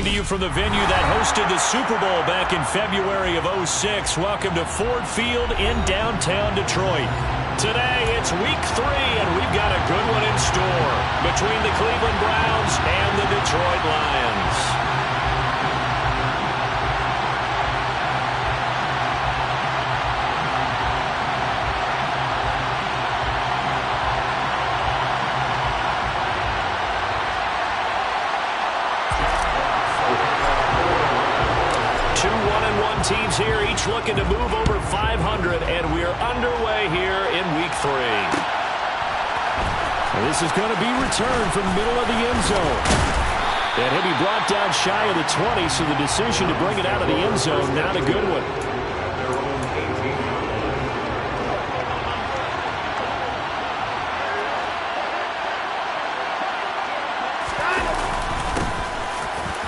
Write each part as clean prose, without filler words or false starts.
Coming to you from the venue that hosted the Super Bowl back in February of '06. Welcome to Ford Field in downtown Detroit. Today, it's week 3, and we've got a good one in store between the Cleveland Browns and the Detroit Lions. Teams here, each looking to move over 500, and we're underway here in week 3. This is going to be returned from the middle of the end zone. And he'll be brought down shy of the 20, so the decision to bring it out of the end zone, not a good one.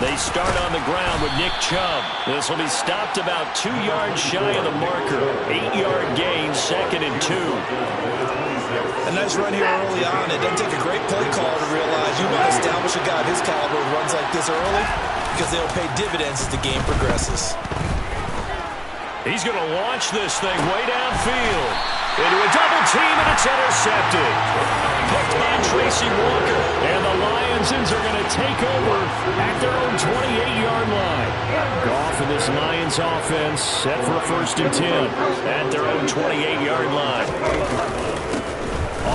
They start on the ground with Nick Chubb. This will be stopped about 2 yards shy of the marker. 8-yard gain, 2nd and 2. A nice run here early on. It doesn't take a great play caller to realize you want to establish a guy of his caliber who runs like this early because they'll pay dividends as the game progresses. He's going to launch this thing way downfield. Into a double team, and it's intercepted. Picked by Tracy Walker. And the Lionsons are going to take over at their own 28-yard line. Goff and this Lions offense set for a 1st and 10 at their own 28-yard line.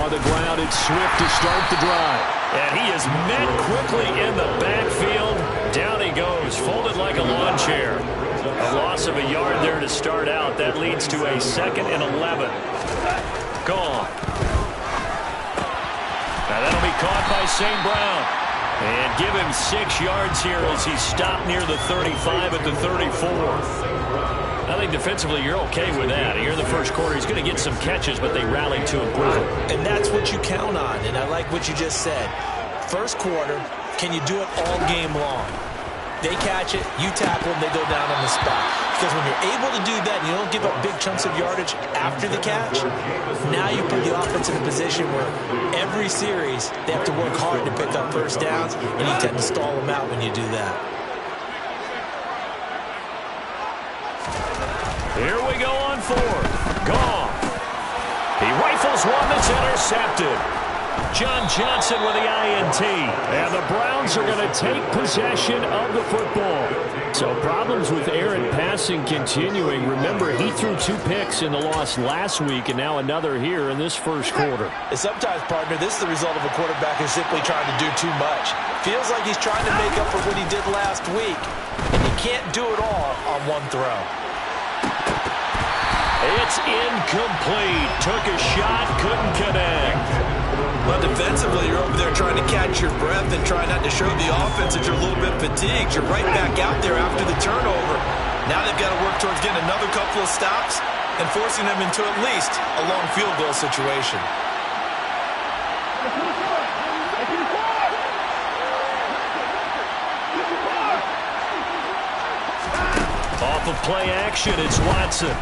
On the ground, it's Swift to start the drive. And he is met quickly in the backfield. Down he goes, folded like a lawn chair. A loss of a yard there to start out. That leads to a 2nd and 11. Gone. Now that'll be caught by St. Brown. And give him 6 yards here as he's stopped near the 35 at the 34. I think defensively you're okay with that. Here in the first quarter, he's going to get some catches, but they rallied to improve it. And that's what you count on, and I like what you just said. First quarter, can you do it all game long? They catch it, you tackle them, they go down on the spot. Because when you're able to do that, and you don't give up big chunks of yardage after the catch, now you put the offense in a position where every series they have to work hard to pick up first downs, and you tend to stall them out when you do that. Here we go on 4th. Gone. He rifles one that's intercepted. John Johnson with the INT. And the Browns are going to take possession of the football. So problems with Aaron passing continuing. Remember, he threw 2 picks in the loss last week, and now another here in this first quarter. And sometimes, partner, this is the result of a quarterback who's simply trying to do too much. Feels like he's trying to make up for what he did last week, and he can't do it all on one throw. It's incomplete. Took a shot, couldn't connect. Well, defensively, you're over there trying to catch your breath and try not to show the offense that you're a little bit fatigued. You're right back out there after the turnover. Now they've got to work towards getting another couple of stops and forcing them into at least a long field goal situation. Off of play action, it's Watson.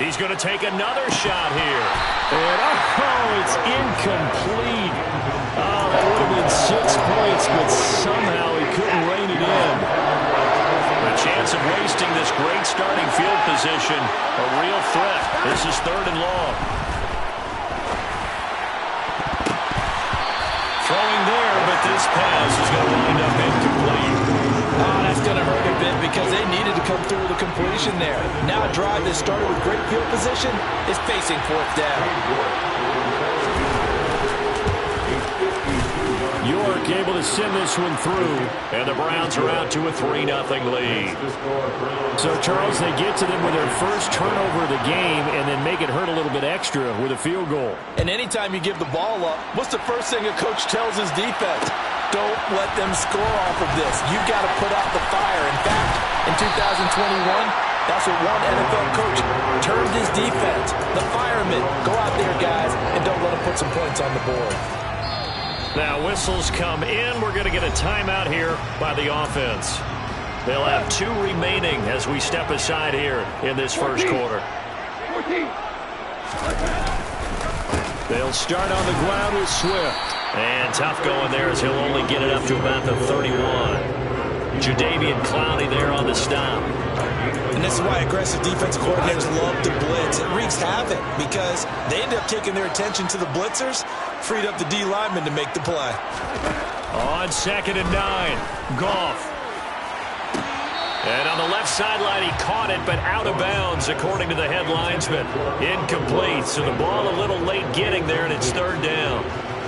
He's going to take another shot here. And, it's incomplete. Oh, that would have been 6 points, but somehow he couldn't rein it in. A chance of wasting this great starting field position. A real threat. This is 3rd and long. Throwing there, but this pass is going to wind up incomplete. Oh, that's going to hurt a bit because they needed to come through with a completion there. Now a drive that started with great field position is facing 4th down. York able to send this one through, and the Browns are out to a 3-0 lead. So, Charles, they get to them with their first turnover of the game and then make it hurt a little bit extra with a field goal. And anytime you give the ball up, what's the first thing a coach tells his defense? Don't let them score off of this. You've got to put out the fire. In fact, in 2021, that's what one NFL coach termed his defense. The firemen. Go out there, guys, and don't let them put some points on the board. Now whistles come in. We're going to get a timeout here by the offense. They'll have 2 remaining as we step aside here in this first quarter. They'll start on the ground with Swift. And tough going there as he'll only get it up to about the 31. Jadeveon Clowney there on the stop. And this is why aggressive defensive coordinators love to blitz. It wreaks havoc because they end up taking their attention to the blitzers, freed up the D lineman to make the play. On 2nd and 9, Goff. And on the left sideline, he caught it, but out of bounds, according to the head linesman. Incomplete, so the ball a little late getting there, and it's 3rd down.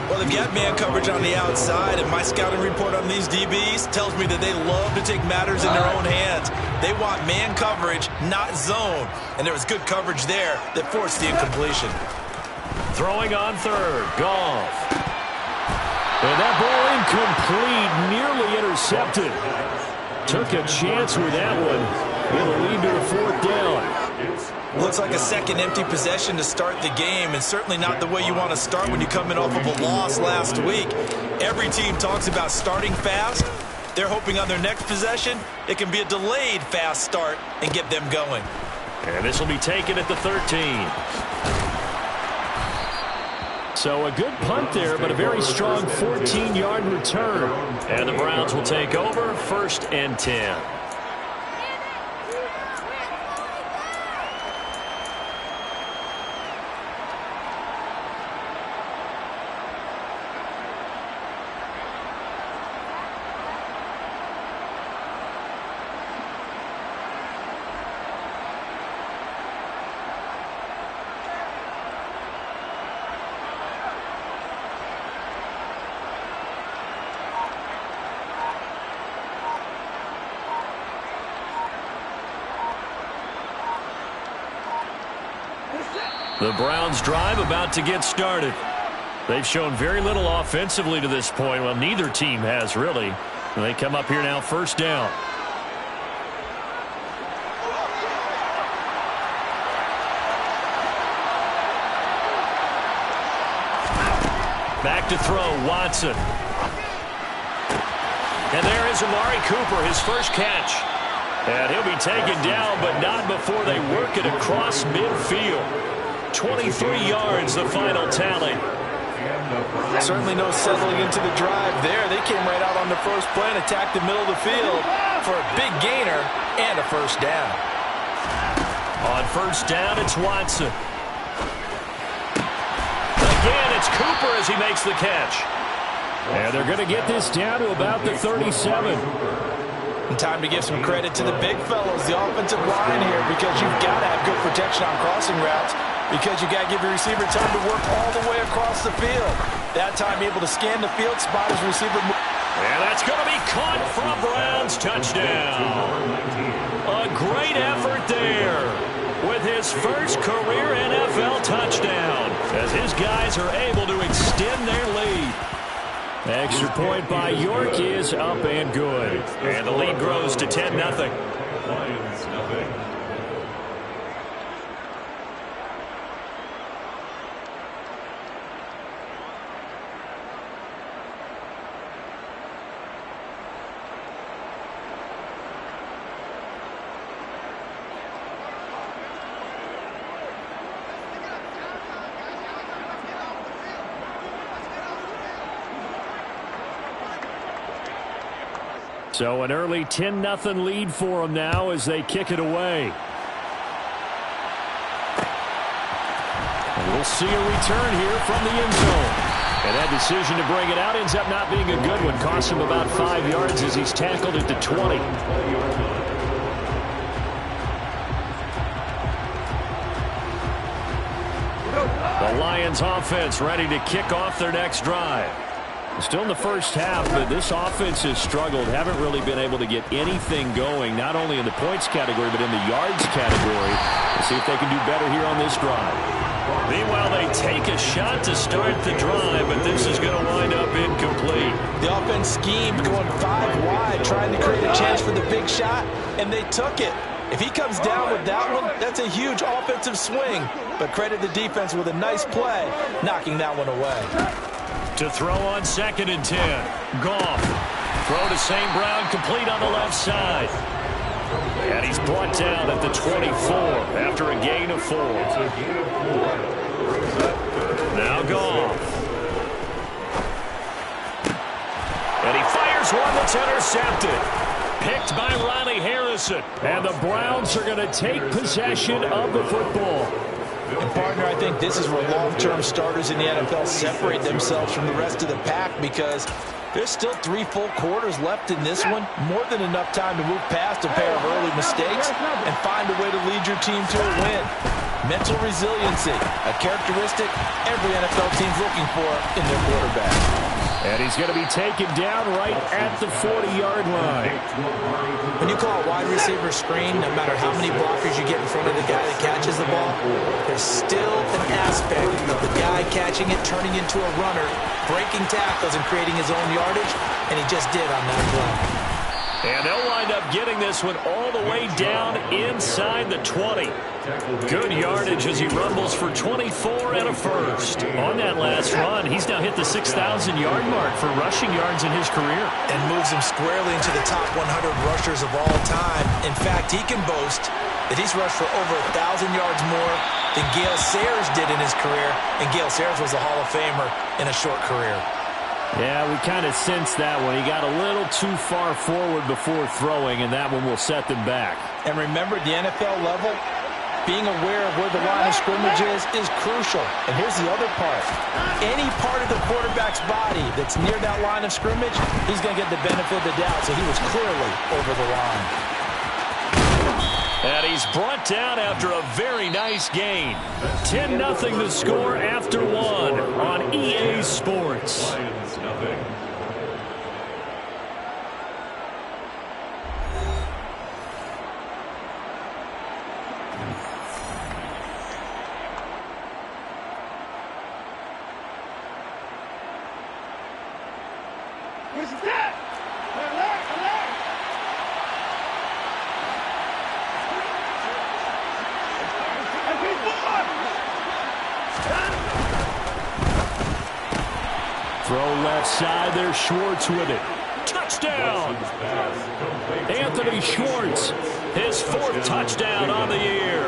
Well, they've got man coverage on the outside, and my scouting report on these DBs tells me that they love to take matters in their own hands. They want man coverage, not zone. And there was good coverage there that forced the incompletion. Throwing on 3rd, Goff. And that ball incomplete, nearly intercepted. Took a chance with that one. It'll lead to a 4th down. Looks like a second empty possession to start the game, and certainly not the way you want to start when you come in off of a loss last week. Every team talks about starting fast. They're hoping on their next possession, it can be a delayed fast start and get them going. And this will be taken at the 13. So a good punt there, but a very strong 14-yard return. And the Browns will take over 1st and 10. The Browns drive about to get started. They've shown very little offensively to this point. Well, neither team has really. And they come up here now 1st down. Back to throw, Watson. And there is Amari Cooper, his first catch. And he'll be taken down, but not before they work it across midfield. 23 yards, the final tally. Certainly no settling into the drive there. They came right out on the first play and attacked the middle of the field for a big gainer and a 1st down. On 1st down, it's Watson. Again, it's Cooper as he makes the catch. And they're going to get this down to about the 37. And time to give some credit to the big fellows, the offensive line here, because you've got to have good protection on crossing routes, because you got to give your receiver time to work all the way across the field. That time able to scan the field, spot his receiver. And that's going to be caught for a Browns touchdown. A great effort there with his first career NFL touchdown as his guys are able to extend their lead. Extra point by York is up and good. And the lead grows to 10-0. Lions, nothing. So an early 10-0 lead for them now as they kick it away. And we'll see a return here from the end zone. And that decision to bring it out ends up not being a good one. Costs him about 5 yards as he's tackled at the 20. The Lions offense ready to kick off their next drive. Still in the first half, but this offense has struggled. Haven't really been able to get anything going, not only in the points category, but in the yards category. Let's see if they can do better here on this drive. Meanwhile, they take a shot to start the drive, but this is going to wind up incomplete. The offense schemed going 5 wide, trying to create a chance for the big shot, and they took it. If he comes down with that one, that's a huge offensive swing. But credit the defense with a nice play, knocking that one away. To throw on 2nd and 10. Goff. Throw to St. Brown, complete on the left side. And he's brought down at the 24 after a gain of 4. Now Goff. And he fires one that's intercepted. picked by Ronnie Harrison. And the Browns are going to take possession of the football. And partner, I think this is where long-term starters in the NFL separate themselves from the rest of the pack, because there's still 3 full quarters left in this one. More than enough time to move past a pair of early mistakes and find a way to lead your team to a win. Mental resiliency, a characteristic every NFL team's looking for in their quarterback. And he's going to be taken down right at the 40-yard line. When you call a wide receiver screen, no matter how many blockers you get in front of the guy that catches the ball, there's still an aspect of the guy catching it, turning into a runner, breaking tackles and creating his own yardage, and he just did on that play. And they'll wind up getting this one all the way down inside the 20. Good yardage as he rumbles for 24 and a first. On that last run, he's now hit the 6,000-yard mark for rushing yards in his career. And moves him squarely into the top 100 rushers of all time. In fact, he can boast that he's rushed for over 1,000 yards more than Gale Sayers did in his career. And Gale Sayers was a Hall of Famer in a short career. Yeah, we kind of sensed that one. He got a little too far forward before throwing, and that one will set them back. And remember, at the NFL level, being aware of where the line of scrimmage is crucial. And here's the other part. Any part of the quarterback's body that's near that line of scrimmage, he's going to get the benefit of the doubt. So he was clearly over the line. And he's brought down after a very nice gain. 10-0 the score after 1 on EA Sports. Lions, nothing. Throw left side there, Schwartz with it. Touchdown! Anthony Schwartz, his 4th touchdown on the year.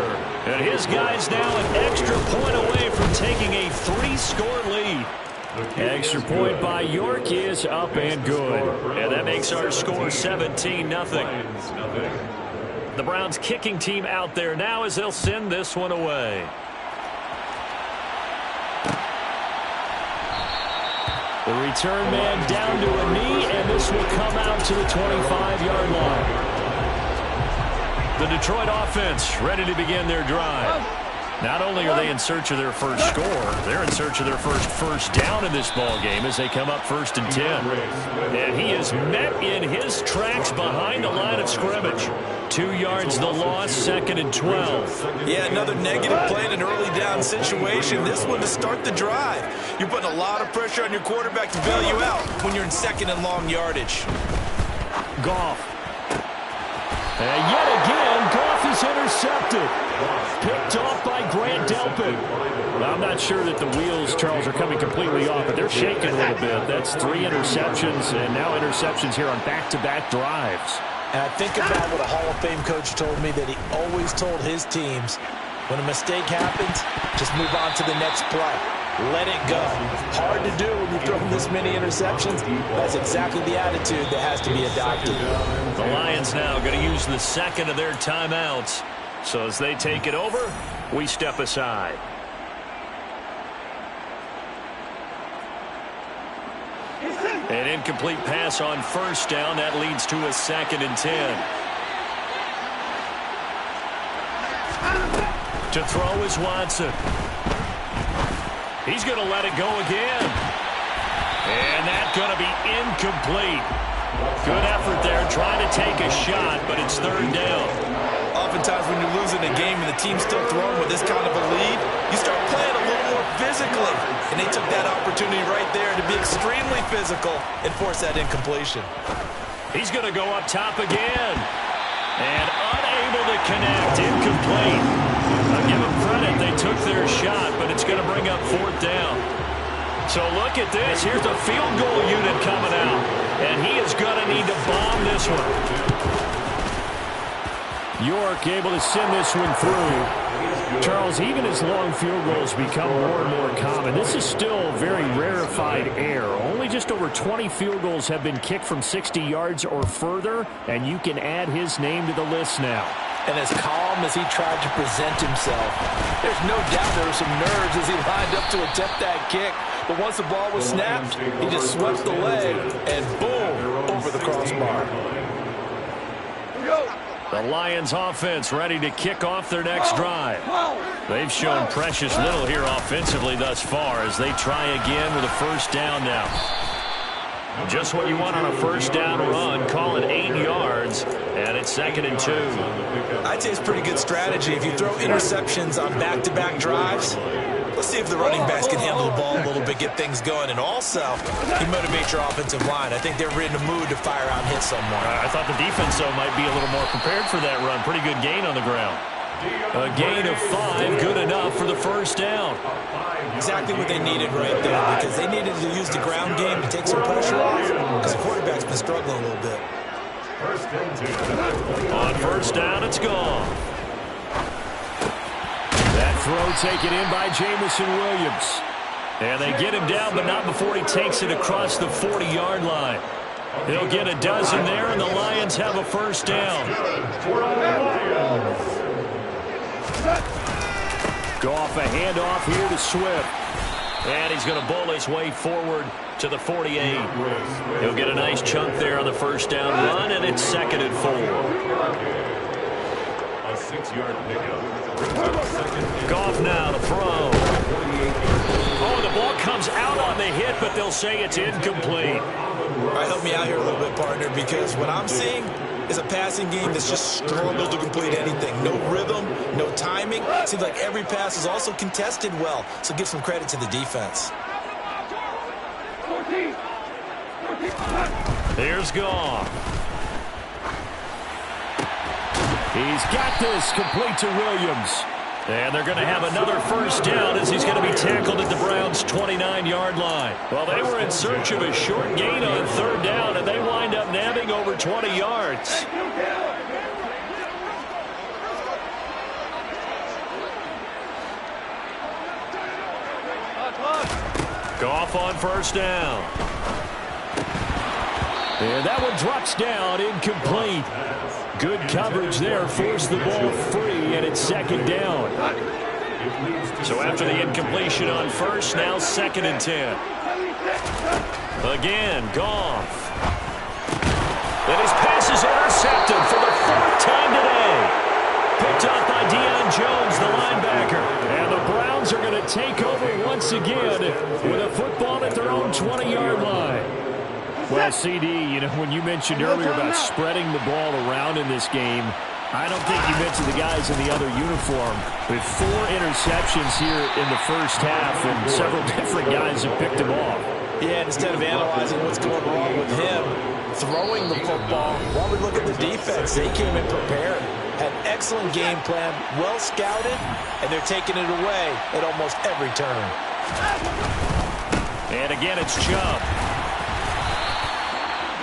And his guy's now an extra point away from taking a 3-score lead. Extra point by York is up and good. And that makes our score 17-0. The Browns kicking team out there now as they'll send this one away. The return man down to a knee, and this will come out to the 25-yard line. The Detroit offense ready to begin their drive. Not only are they in search of their first score, they're in search of their first down in this ball game as they come up 1st and 10. And he is met in his tracks behind the line of scrimmage. 2 yards the loss, 2nd and 12. Yeah, another negative play in an early down situation. This one to start the drive. You're putting a lot of pressure on your quarterback to bail you out when you're in 2nd and long yardage. Goff. And yet again, Goff is intercepted. Picked off by Grant Delpit. I'm not sure that the wheels, Charles, are coming completely off, but they're shaking a little bit. That's 3 interceptions, and now interceptions here on back-to-back drives. And I think about what a Hall of Fame coach told me, that he always told his teams, when a mistake happens, just move on to the next play. Let it go. Hard to do when you've thrown this many interceptions. That's exactly the attitude that has to be adopted. The Lions now going to use the 2nd of their timeouts. So as they take it over, we step aside. An incomplete pass on 1st down. That leads to a 2nd and 10. To throw is Watson. He's going to let it go again. And that's going to be incomplete. Good effort there trying to take a shot, but it's 3rd down. Oftentimes when you're losing a game and the team's still throwing with this kind of a lead, you start playing a little more physically. And they took that opportunity right there to be extremely physical and force that incompletion. He's going to go up top again. And unable to connect. Incomplete. I'll give them credit. They took their shot, but it's going to bring up 4th down. So look at this. Here's a field goal unit coming out. And he is going to need to bomb this one. York able to send this one through. Charles, even as long field goals become more and more common, this is still very rarefied air. Only just over 20 field goals have been kicked from 60 yards or further, and you can add his name to the list now. And as calm as he tried to present himself, there's no doubt there were some nerves as he lined up to attempt that kick. But once the ball was snapped, he just swept the leg, and boom, over the crossbar. The Lions offense ready to kick off their next drive. They've shown precious little here offensively thus far as they try again with a first down now. Just what you want on a first down run. Call it 8 yards, and it's 2nd and 2. I'd say it's pretty good strategy. If you throw interceptions on back-to-back drives, let's see if the running backs can handle the ball a little bit, get things going, and also you motivate your offensive line. I think they're in the mood to fire out and hit someone. I thought the defense, though, might be a little more prepared for that run. Pretty good gain on the ground. A gain of 5, good enough for the first down. Exactly what they needed right there, because they needed to use the ground game to take some pressure off, because the quarterback's been struggling a little bit. On first down, it's gone. That throw taken in by Jamison Williams. And they get him down, but not before he takes it across the 40-yard line. He'll get a dozen there, and the Lions have a first down. Goff a handoff here to Swift. And he's going to bowl his way forward to the 48. He'll get a nice chunk there on the first down run, and it's 2nd and 4. A 6-yard pickup. Goff now to throw. Oh, the ball comes out on the hit, but they'll say it's incomplete. All right, help me out here a little bit, partner, because what I'm seeing is a passing game that's just struggled to complete anything. No rhythm, no timing. Seems like every pass is also contested well, so give some credit to the defense. Here's Goff. He's got this complete to Williams. And they're going to have another first down as he's going to be tackled at the Browns' 29-yard line. Well, they were in search of a short gain on 3rd down, and they wind up nabbing over 20 yards. Goff on first down. And that one drops down, incomplete. Good coverage there, forced the ball free, and it's 2nd down. So after the incompletion on first, now 2nd and 10. Again, Goff. And his pass is intercepted for the 4th time today. Picked up by Deion Jones, the linebacker. And the Browns are going to take over once again with a football at their own 20-yard line. Well, CD, you know, when you mentioned earlier about spreading the ball around in this game, I don't think you mentioned the guys in the other uniform. With 4 interceptions here in the first half, and several different guys have picked him off. Yeah, instead of analyzing what's going wrong with him, throwing the football, while we look at the defense, they came in prepared. Had an excellent game plan, well scouted, and they're taking it away at almost every turn. And again, it's Chubb.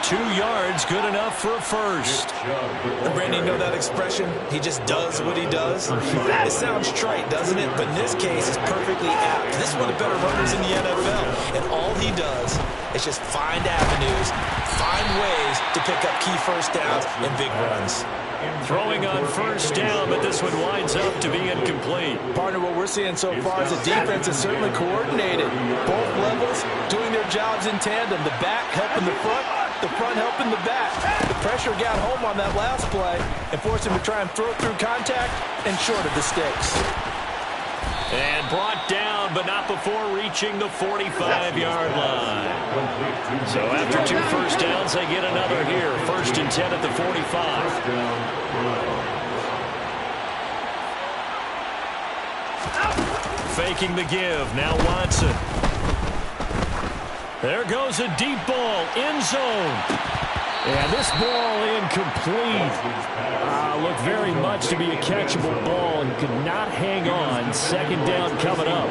2 yards, good enough for a first. And Brandon, you know that expression? He just does what he does. It sounds trite, doesn't it? But in this case, it's perfectly apt. This is one of the better runners in the NFL. And all he does is just find avenues, find ways to pick up key first downs and big runs. Throwing on first down, but this one winds up to be incomplete. Partner, what we're seeing so far is the defense is certainly coordinated. Both levels doing their jobs in tandem. The back helping the front helping the back. The pressure got home on that last play and forced him to try and throw through contact and short of the sticks. And brought down, but not before reaching the 45-yard line. So after 2 first downs, they get another here. 1st and 10 at the 45. Faking the give. Now Watson. There goes a deep ball. End zone. And this ball incomplete. Looked very much to be a catchable ball and could not hang on. 2nd down coming up.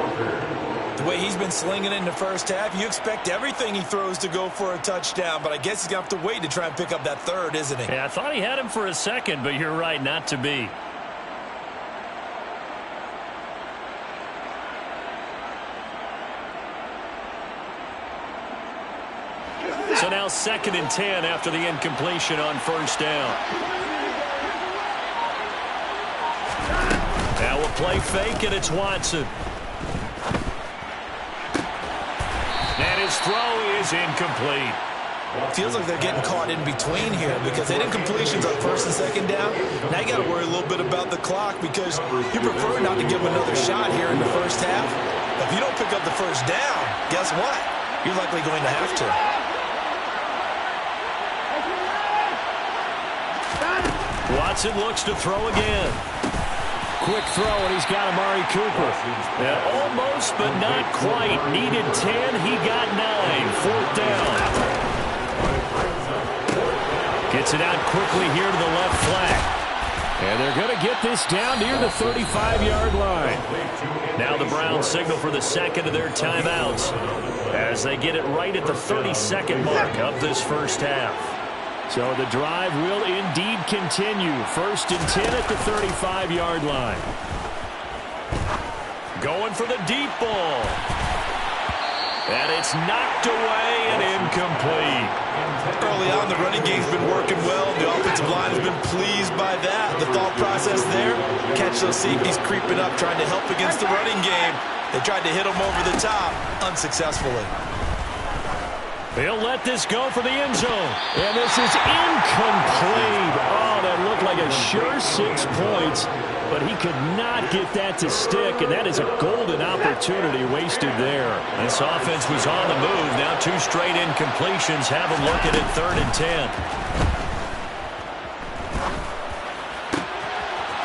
The way he's been slinging in the first half, you expect everything he throws to go for a touchdown, but I guess he's going to have to wait to try and pick up that third, isn't he? Yeah, I thought he had him for a second, but you're right, not to be. So now 2nd and 10 after the incompletion on first down. Now we'll play fake, and it's Watson. And his throw is incomplete. Feels like they're getting caught in between here because they did completions on 1st and 2nd down. Now you got to worry a little bit about the clock because you prefer not to give them another shot here in the first half. If you don't pick up the first down, guess what? You're likely going to have to. Watson looks to throw again. Quick throw, and he's got Amari Cooper. Yeah, almost, but not quite. Needed 10, he got 9. 4th down. Gets it out quickly here to the left flat. And they're going to get this down near the 35-yard line. Now the Browns signal for the second of their timeouts as they get it right at the 32nd mark of this first half. So the drive will indeed continue. 1st and 10 at the 35-yard line. Going for the deep ball. And it's knocked away and incomplete. Early on, the running game's been working well. The offensive line has been pleased by that. The thought process there, catch those safeties creeping up, trying to help against the running game. They tried to hit them over the top, unsuccessfully. He'll let this go for the end zone. And this is incomplete. Oh, that looked like a sure 6 points. But he could not get that to stick. And that is a golden opportunity wasted there. This offense was on the move. Now 2 straight incompletions have them looking at 3rd and 10.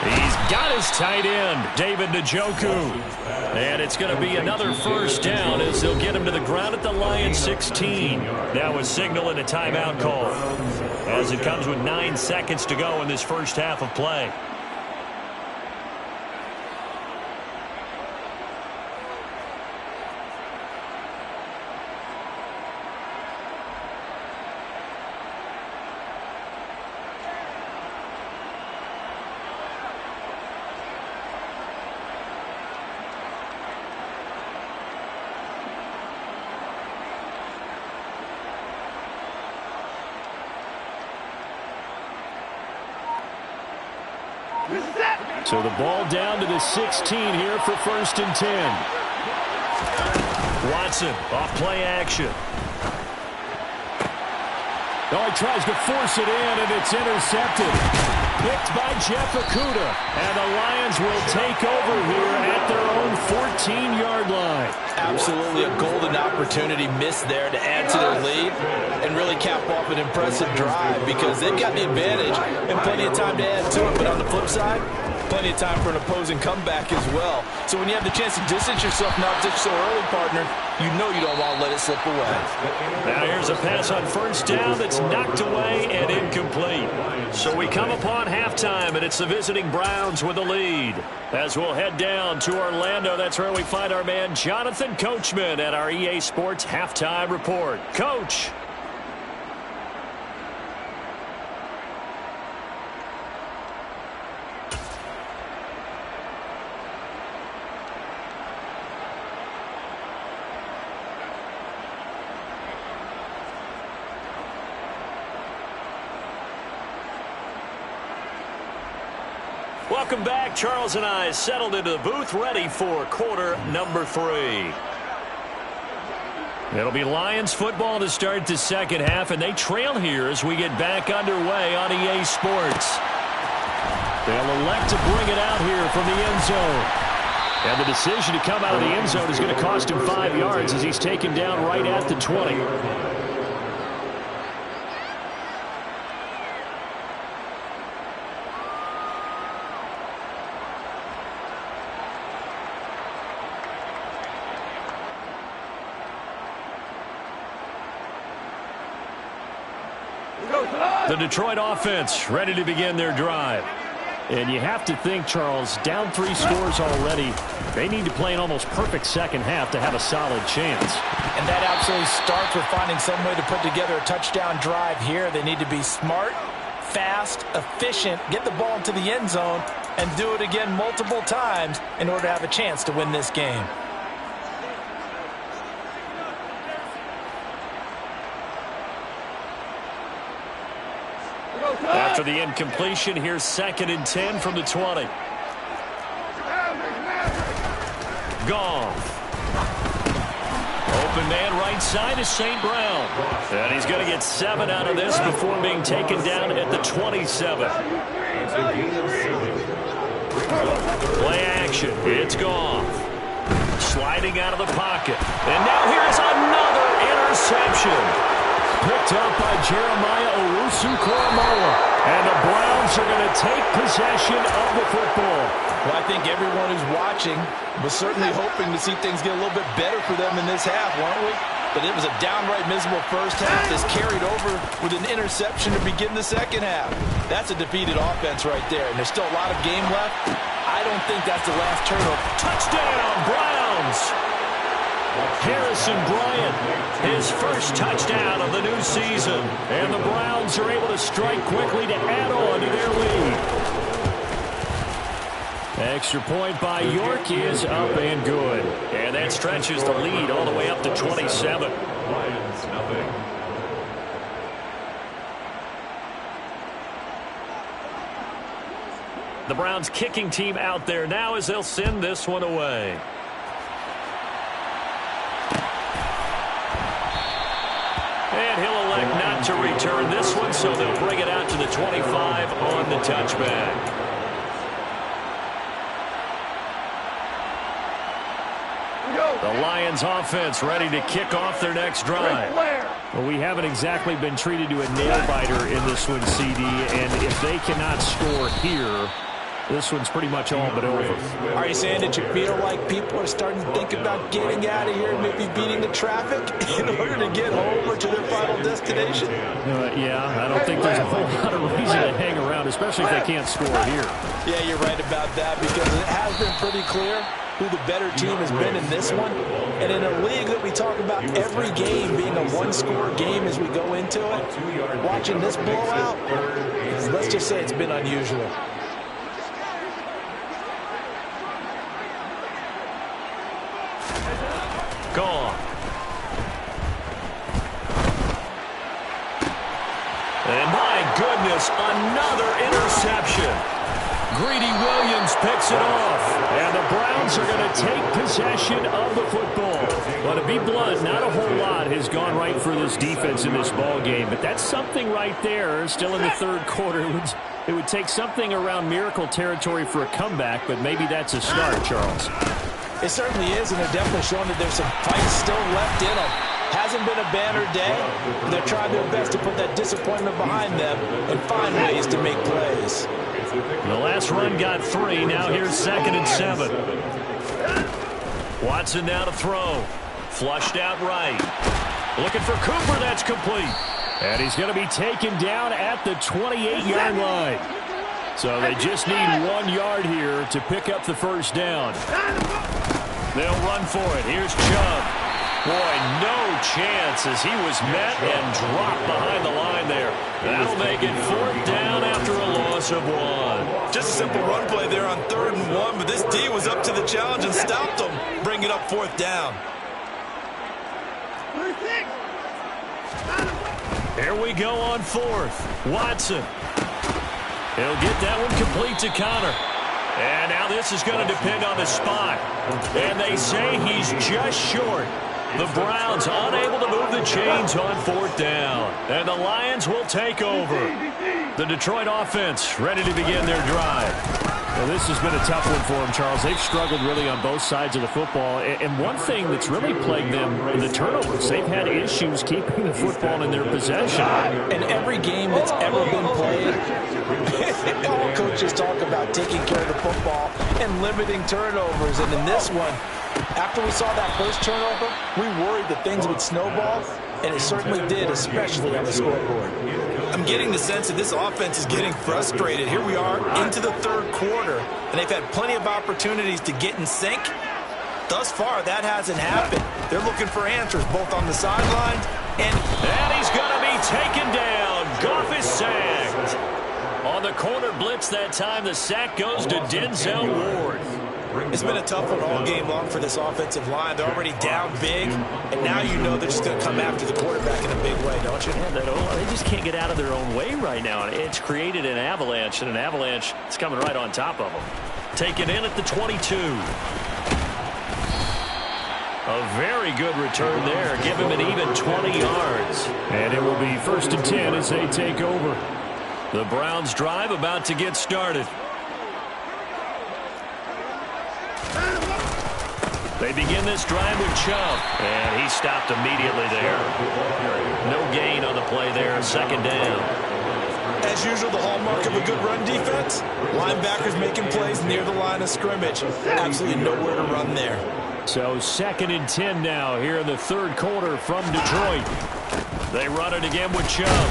He's got his tight end, David Njoku. And it's going to be another first down as they'll get him to the ground at the Lions 16. Now a signal and a timeout call as it comes with 9 seconds to go in this first half of play. So the ball down to the 16 here for 1st and 10. Watson off play action. Oh, he tries to force it in, and it's intercepted. Picked by Jeff Okudah. And the Lions will take over here at their own 14-yard line. Absolutely a golden opportunity missed there to add to their lead and really cap off an impressive drive because they've got the advantage and plenty of time to add to it. But on the flip side, plenty of time for an opposing comeback as well. So when you have the chance to distance yourself, not just so early, partner, you know you don't want to let it slip away. Now here's a pass on first down that's knocked away and incomplete. So we come upon halftime, and it's the visiting Browns with the lead. As we'll head down to Orlando, that's where we find our man Jonathan Coachman at our EA Sports Halftime Report. Coach. Welcome back. Charles and I settled into the booth, ready for quarter number 3. It'll be Lions football to start the second half, and they trail here as we get back underway on EA Sports. They'll elect to bring it out here from the end zone. And the decision to come out of the end zone is going to cost him 5 yards as he's taken down right at the 20. The Detroit offense ready to begin their drive. And you have to think, Charles, down 3 scores already. They need to play an almost perfect second half to have a solid chance. And that absolutely starts with finding some way to put together a touchdown drive here. They need to be smart, fast, efficient, get the ball into the end zone, and do it again multiple times in order to have a chance to win this game. After the incompletion, here's 2nd and 10 from the 20. Goff. Open man right side is St. Brown. And he's going to get 7 out of this before being taken down at the 27. Play action. It's Goff. Sliding out of the pocket. And now here's another interception. Picked up by Jeremiah Owusu-Koramoah. And the Browns are going to take possession of the football. Well, I think everyone who's watching was certainly hoping to see things get a little bit better for them in this half, weren't we? But it was a downright miserable first half that's carried over with an interception to begin the second half. That's a defeated offense right there, and there's still a lot of game left. I don't think that's the last turnover. Touchdown, Browns! Harrison Bryant, his first touchdown of the new season. And the Browns are able to strike quickly to add on to their lead. Extra point by York is up and good. And that stretches the lead all the way up to 27. Lions, nothing. The Browns kicking team out there now as they'll send this one away. And he'll elect not to return this one, so they'll bring it out to the 25 on the touchback. The Lions offense ready to kick off their next drive. Well, we haven't exactly been treated to a nail-biter in this one, CD, and if they cannot score here, this one's pretty much all but over. Are you saying that you feel like people are starting to think about getting out of here and maybe beating the traffic in order to get home or to their final destination? Yeah, I don't think there's a whole lot of reason to hang around, especially if they can't score here. Yeah, you're right about that, because it has been pretty clear who the better team has been in this one. And in a league that we talk about every game being a one-score game as we go into it, watching this blowout, let's just say it's been unusual. Gone. And my goodness, another interception. Greedy Williams picks it off. And the Browns are going to take possession of the football. But to be blunt, not a whole lot has gone right for this defense in this ball game. But that's something right there. Still in the third quarter. It would take something around miracle territory for a comeback, but maybe that's a start, Charles. It certainly is, and they're definitely showing that there's some fight still left in them. Hasn't been a banner day. They're trying their best to put that disappointment behind them and find ways to make plays. The last run got 3. Now here's 2nd and 7. Watson now to throw. Flushed out right. Looking for Cooper. That's complete. And he's going to be taken down at the 28-yard line. So they just need 1 yard here to pick up the first down. They'll run for it. Here's Chubb. Boy, no chance as he was met and dropped behind the line there. That'll make it 4th down after a loss of 1. Just a simple run play there on 3rd and 1, but this D was up to the challenge and stopped them, bringing up 4th down. Here we go on 4th. Watson. He'll get that one complete to Connor. And now this is going to depend on the spot. And they say he's just short. The Browns unable to move the chains on 4th down. And the Lions will take over. The Detroit offense ready to begin their drive. Well, this has been a tough one for them, Charles. They've struggled really on both sides of the football. And one thing that's really plagued them in the turnovers, they've had issues keeping the football in their possession. In every game that's ever been played, all coaches talk about taking care of the football and limiting turnovers. And in this one, after we saw that first turnover, we worried that things would snowball, and it certainly did, especially on the scoreboard. I'm getting the sense that this offense is getting frustrated. Here we are into the third quarter, and they've had plenty of opportunities to get in sync. Thus far, that hasn't happened. They're looking for answers both on the sidelines and he's going to be taken down. Goff is sacked. On the corner blitz that time, the sack goes to Denzel Ward. It's been a tough one all game long for this offensive line. They're already down big, and now you know they're just going to come after the quarterback in a big way, don't you? Yeah, they just can't get out of their own way right now. It's created an avalanche, and an avalanche is coming right on top of them. Taken in at the 22. A very good return there. Give him an even 20 yards. And it will be 1st and 10 as they take over. The Browns drive about to get started. They begin this drive with Chubb, and he stopped immediately there. No gain on the play there, 2nd down. As usual, the hallmark of a good run defense, linebackers making plays near the line of scrimmage. Absolutely nowhere to run there. So 2nd and 10 now here in the third quarter from Detroit. They run it again with Chubb.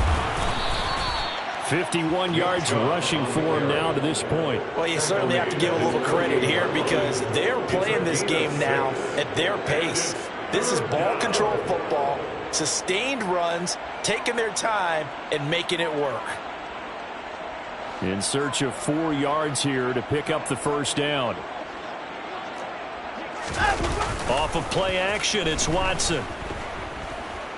51 yards rushing for him now to this point. Well, you certainly have to give a little credit here because they're playing this game now at their pace. This is ball control football, sustained runs, taking their time, and making it work. In search of 4 yards here to pick up the 1st down. Off of play action, it's Watson.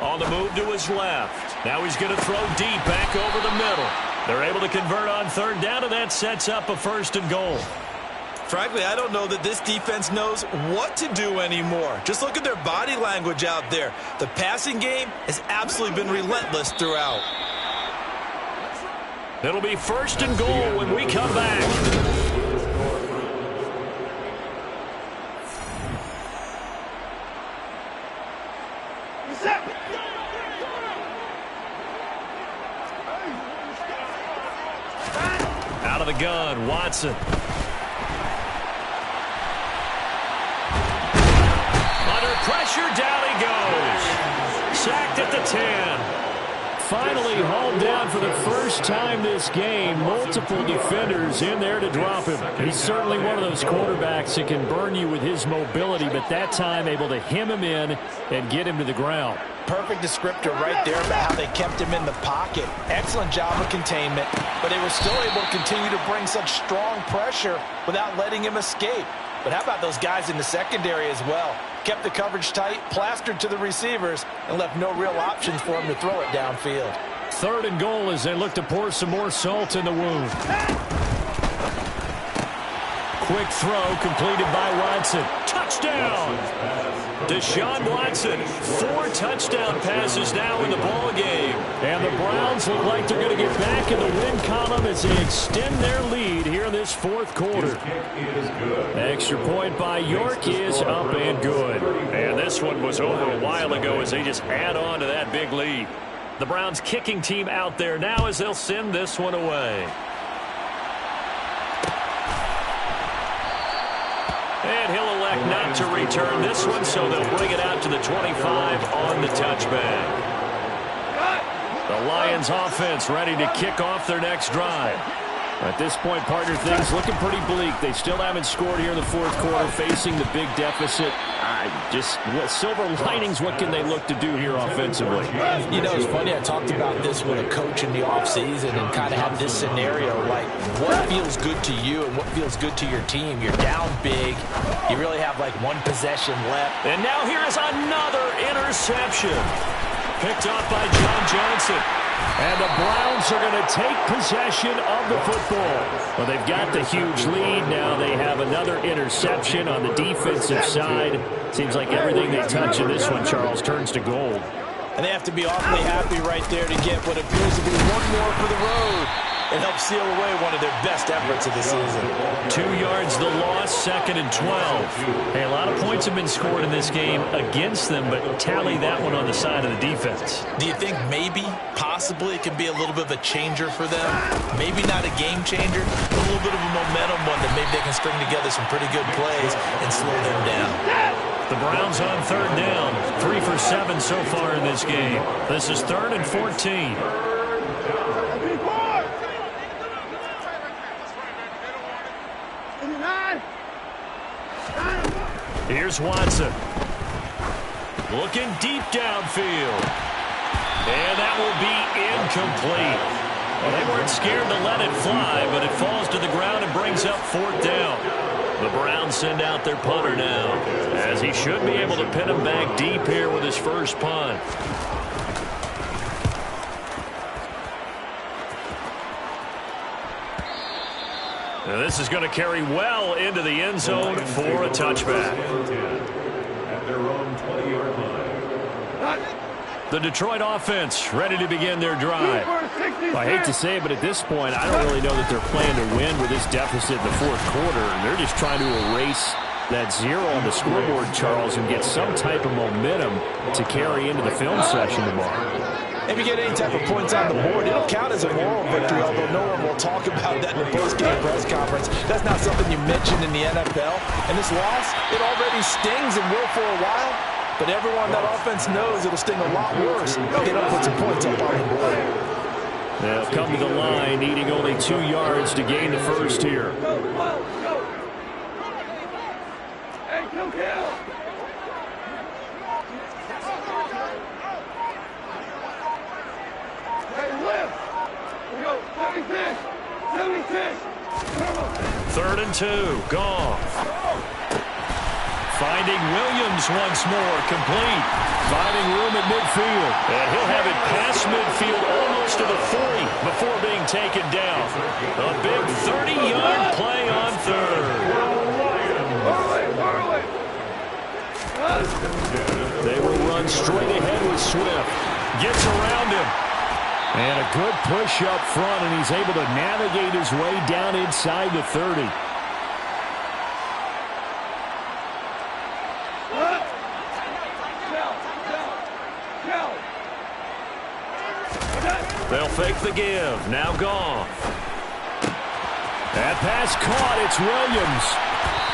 On the move to his left. Now he's going to throw deep back over the middle. They're able to convert on 3rd down, and that sets up a 1st and goal. Frankly, I don't know that this defense knows what to do anymore. Just look at their body language out there. The passing game has absolutely been relentless throughout. It'll be 1st and goal when we come back. Out of the gun, Watson. Under pressure, down he goes. Sacked at the 10. Finally hauled down for the first time this game. Multiple defenders in there to drop him. He's certainly one of those quarterbacks that can burn you with his mobility, but that time able to hem him in and get him to the ground. Perfect descriptor right there about how they kept him in the pocket. Excellent job of containment, but they were still able to continue to bring such strong pressure without letting him escape. But how about those guys in the secondary as well? Kept the coverage tight, plastered to the receivers, and left no real options for him to throw it downfield. 3rd and goal as they look to pour some more salt in the wound. Quick throw completed by Watson. Touchdown! Deshaun Watson, 4 touchdown passes now in the ball game. And the Browns look like they're going to get back in the win column as they extend their lead here in this 4th quarter. Extra point by York is up and good. And this one was over a while ago as they just add on to that big lead. The Browns kicking team out there now as they'll send this one away. And he'll elect not to return this one, so they'll bring it out to the 25 on the touchback. The Lions offense ready to kick off their next drive. At this point, partner, things looking pretty bleak. They still haven't scored here in the 4th quarter, facing the big deficit. Silver linings, what can they look to do here offensively? You know, it's funny, I talked about this with a coach in the offseason and kind of had this scenario, like what feels good to you and what feels good to your team. You're down big. You really have like 1 possession left. And now here is another interception. Picked off by John Johnson. And the Browns are going to take possession of the football. Well, they've got the huge lead. Now they have another interception on the defensive side. Seems like everything they touch in this one, Charles, turns to gold. And they have to be awfully happy right there to get what appears to be one more for the road and help seal away one of their best efforts of the season. 2 yards the loss, 2nd and 12. Hey, a lot of points have been scored in this game against them, but tally that one on the side of the defense. Do you think maybe, possibly, it can be a little bit of a changer for them? Maybe not a game changer, but a little bit of a momentum one that maybe they can string together some pretty good plays and slow them down. The Browns on 3rd down, 3 for 7 so far in this game. This is 3rd and 14. Here's Watson. Looking deep downfield. And that will be incomplete. Well, they weren't scared to let it fly, but it falls to the ground and brings up 4th down. The Browns send out their punter now, as he should be able to pin him back deep here with his first punt. And this is going to carry well into the end zone for a touchback. At their own 20-yard line. The Detroit offense ready to begin their drive. I hate to say it, but at this point, I don't really know that they're playing to win with this deficit in the 4th quarter. They're just trying to erase that 0 on the scoreboard, Charles, and get some type of momentum to carry into the film session tomorrow. If you get any type of points on the board, it'll count as a moral victory, although no one will talk about that in the post-game press conference. That's not something you mention in the NFL. And this loss, it already stings and will for a while. But everyone on that offense knows it'll sting a lot worse if they don't put some points up on the board. They'll come to the line, needing only 2 yards to gain the first here. Hey, come here. Hey, lift. We go 76. 76. 3rd and 2. Goff. Finding Williams once more, complete. Finding room at midfield. And he'll have it past midfield almost to the 40 before being taken down. A big 30-yard play on 3rd. They will run straight ahead with Swift. Gets around him. And a good push up front, and he's able to navigate his way down inside the 30. They'll fake the give. Now Goff. That pass caught. It's Williams.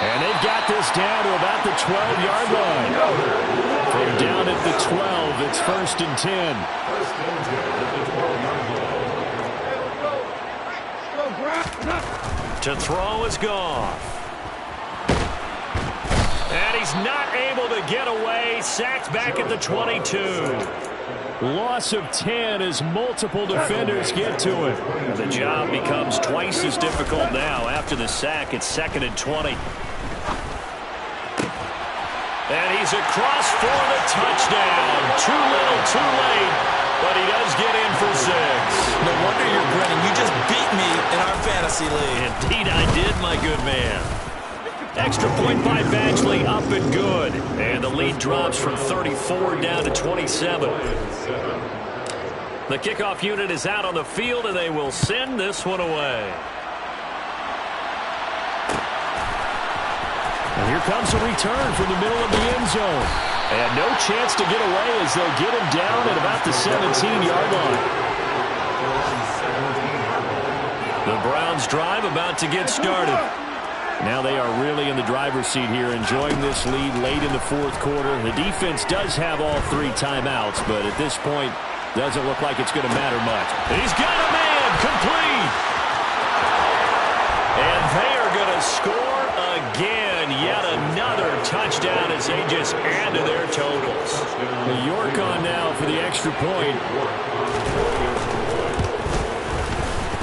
And they've got this down to about the 12-yard line. From down at the 12, it's 1st and 10. To throw is Goff. And he's not able to get away. Sacked back at the 22. Loss of 10 as multiple defenders get to him. The job becomes twice as difficult now. After the sack, it's 2nd and 20. And he's across for the touchdown. Too little, too late, but he does get in for 6. No wonder you're grinning. You just beat me in our fantasy league. Indeed I did, my good man. Extra point by Badgley, up and good. And the lead drops from 34 down to 27. The kickoff unit is out on the field, and they will send this one away. And here comes a return from the middle of the end zone. And no chance to get away as they'll get him down at about the 17-yard line. The Browns drive about to get started. Now they are really in the driver's seat here, enjoying this lead late in the 4th quarter. The defense does have all 3 timeouts, but at this point, doesn't look like it's going to matter much. He's got a man, complete. And they are going to score again. Yet another touchdown as they just add to their totals. New York on now for the extra point.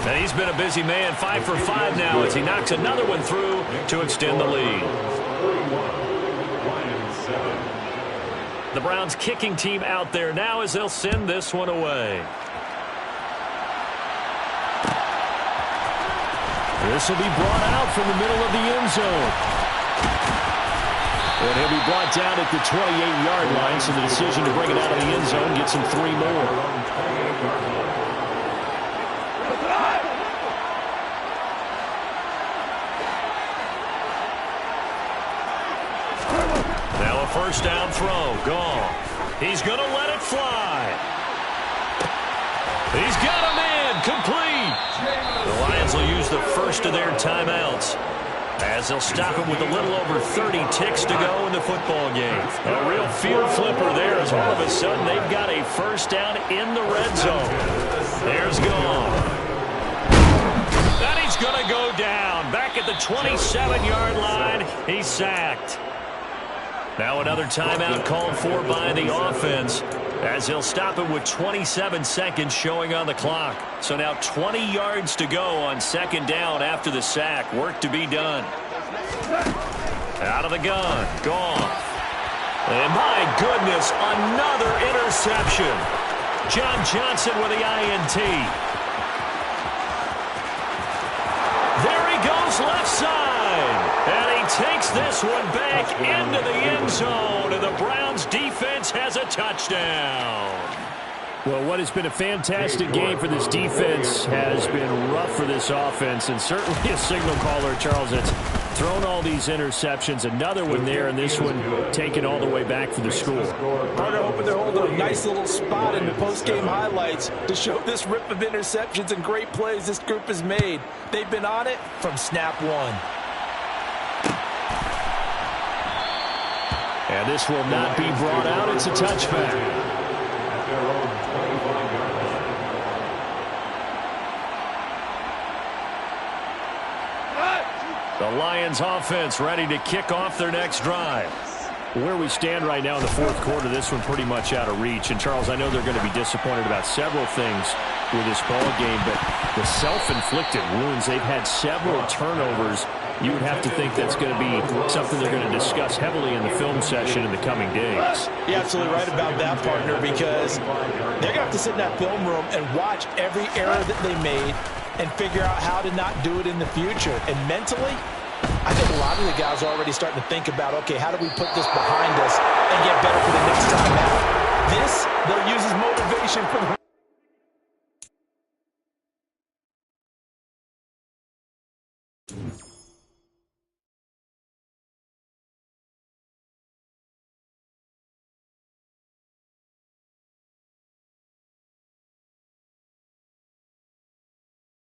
And he's been a busy man, 5 for 5 now as he knocks another one through to extend the lead. The Browns kicking team out there now as they'll send this one away. This will be brought out from the middle of the end zone. And he'll be brought down at the 28-yard line, so the decision to bring it out of the end zone gets him 3 more. First down throw, Goff. He's going to let it fly. He's got a man, complete. The Lions will use the first of their timeouts as they'll stop him with a little over 30 ticks to go in the football game. A real field flipper there as all of a sudden they've got a first down in the red zone. There's Goff. Then he's going to go down. Back at the 27-yard line, he's sacked. Now another timeout called for by the offense, as he'll stop it with 27 seconds showing on the clock. So now 20 yards to go on second down after the sack. Work to be done. Out of the gun. Gone. And my goodness, another interception. John Johnson with the INT. There he goes left side. And he takes this one back into the end zone. And the Browns defense has a touchdown. Well, what has been a fantastic game for this defense has been rough for this offense, and certainly a signal caller, Charles, that's thrown all these interceptions. Another one there, and this one taken all the way back for the score. Carter hoping they're holding a nice little spot in the post-game highlights to show this rip of interceptions and great plays this group has made. They've been on it from snap one. And this will not be brought out. It's a touchback. The Lions offense ready to kick off their next drive. Where we stand right now in the fourth quarter, this one pretty much out of reach. And, Charles, I know they're going to be disappointed about several things with this ball game, but the self-inflicted wounds, they've had several turnovers. You would have to think that's going to be something they're going to discuss heavily in the film session in the coming days. You're absolutely right about that, partner, because they're going to have to sit in that film room and watch every error that they made and figure out how to not do it in the future. And mentally, I think a lot of the guys are already starting to think about, okay, how do we put this behind us and get better for the next time out? This, they'll use as motivation for the